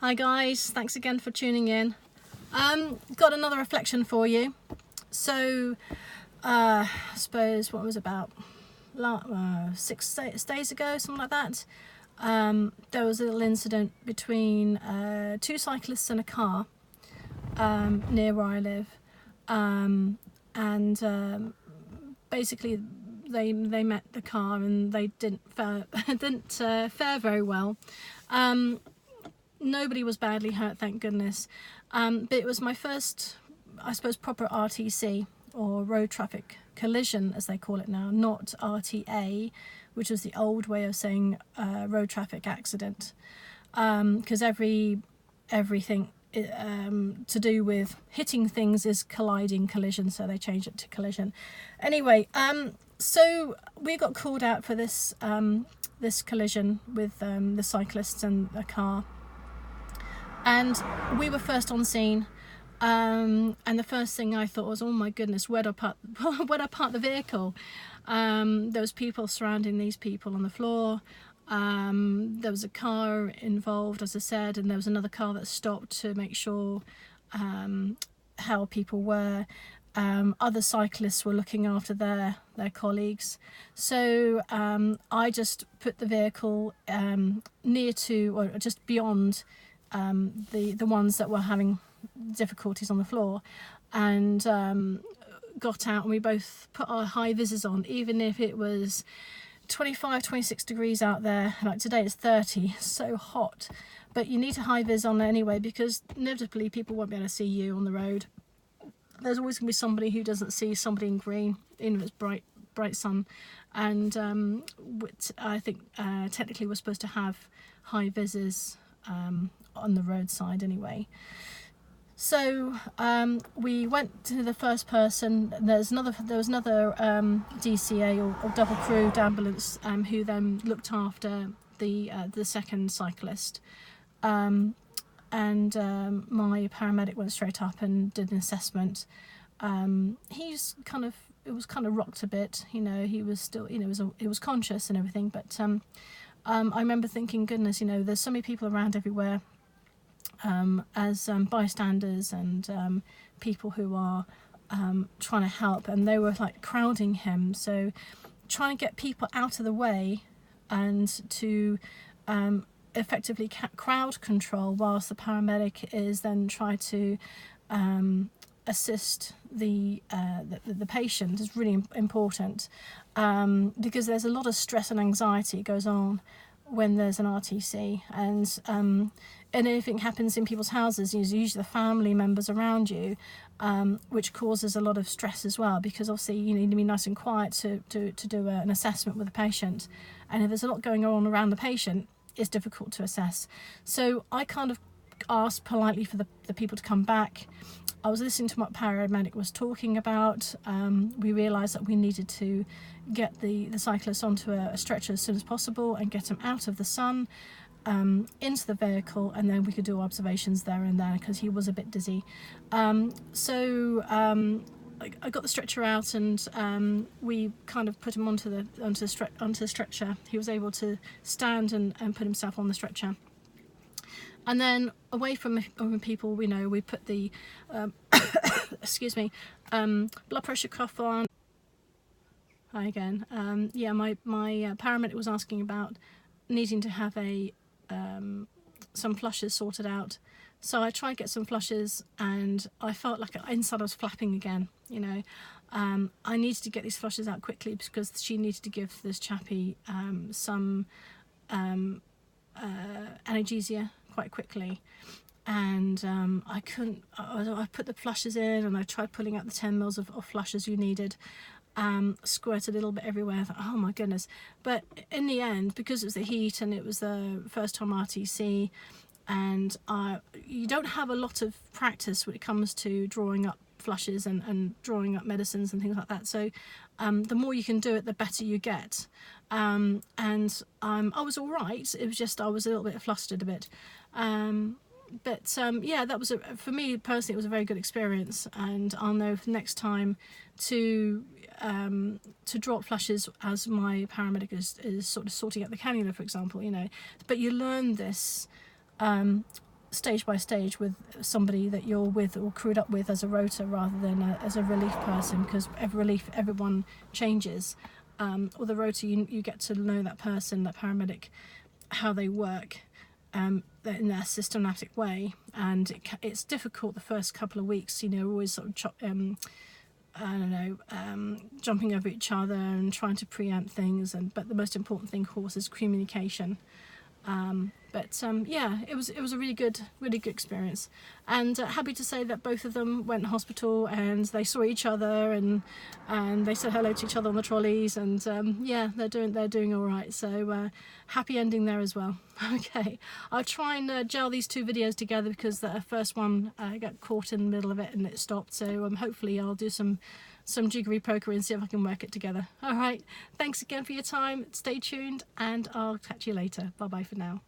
Hi guys, thanks again for tuning in. Got another reflection for you. So, I suppose what was about 6 days ago, something like that. There was a little incident between two cyclists and a car near where I live, and basically they met the car and they didn't fare very well. Nobody was badly hurt, thank goodness. But it was my first, I suppose, proper RTC, or road traffic collision as they call it now, not RTA, which was the old way of saying road traffic accident, because everything to do with hitting things is colliding collision, so they changed it to collision. Anyway, so we got called out for this this collision with the cyclists and a car. And we were first on scene, and the first thing I thought was, oh my goodness, where'd I park the vehicle? There was people surrounding these people on the floor. There was a car involved, as I said, and there was another car that stopped to make sure how people were. Other cyclists were looking after their colleagues. So I just put the vehicle near to, or just beyond, the ones that were having difficulties on the floor, and got out, and we both put our high visors on, even if it was 25-26 degrees out there. Like today it's 30, so hot, but you need a high vis on anyway, because inevitably people won't be able to see you on the road. There's always going to be somebody who doesn't see somebody in green, even if it's bright sun. And I think technically we're supposed to have high visors on the roadside anyway. So we went to the first person. There was another DCA or double crewed ambulance who then looked after the second cyclist, and my paramedic went straight up and did an assessment. It was kind of rocked a bit, he was still, he was conscious and everything, but I remember thinking, goodness, there's so many people around everywhere, as bystanders and people who are trying to help, and they were like crowding him, so trying to get people out of the way and to effectively crowd control whilst the paramedic is then trying to assist the patient is really important, because there's a lot of stress and anxiety goes on when there's an RTC, and anything happens in people's houses, there's usually the family members around you, which causes a lot of stress as well, because obviously you need to be nice and quiet to do an assessment with the patient, and if there's a lot going on around the patient, it's difficult to assess. So I kind of asked politely for the people to come back. I was listening to what paramedic was talking about. We realised that we needed to get the cyclist onto a stretcher as soon as possible and get him out of the sun, into the vehicle, and then we could do observations there and there, because he was a bit dizzy. So I got the stretcher out, and we kind of put him onto the stretcher. He was able to stand and put himself on the stretcher. And then away from people, we put the excuse me, blood pressure cuff on. Hi again. My paramedic was asking about needing to have some flushes sorted out. So I tried to get some flushes, and I felt like inside I was flapping again. I needed to get these flushes out quickly, because she needed to give this chappie some analgesia quite quickly, and I couldn't. I put the flushes in, and I tried pulling out the 10 mils of flushes you needed. Squirt a little bit everywhere. I thought, oh my goodness. But in the end, because it was the heat and it was the first time RTC, and you don't have a lot of practice when it comes to drawing up flushes and drawing up medicines and things like that, so the more you can do it, the better you get. And I was all right. It was just I was a little bit flustered a bit, but yeah, that was for me personally, it was a very good experience, and I'll know next time to drop flushes as my paramedic is sort of sorting out the cannula, for example, but you learn this stage by stage with somebody that you're with or crewed up with as a rotor rather than as a relief person, because everyone changes. Or the rotor, you get to know that person, that paramedic, how they work in their systematic way, and it's difficult the first couple of weeks, you know, always sort of I don't know, jumping over each other and trying to preempt things, but the most important thing, of course, is communication. Yeah, it was a really good experience, and happy to say that both of them went to hospital and they saw each other and they said hello to each other on the trolleys, and yeah, they're doing all right. So happy ending there as well. Okay, I'll try and gel these two videos together because the first one got caught in the middle of it and it stopped. So hopefully I'll do some jiggery pokery and see if I can work it together. All right, thanks again for your time. Stay tuned, and I'll catch you later. Bye bye for now.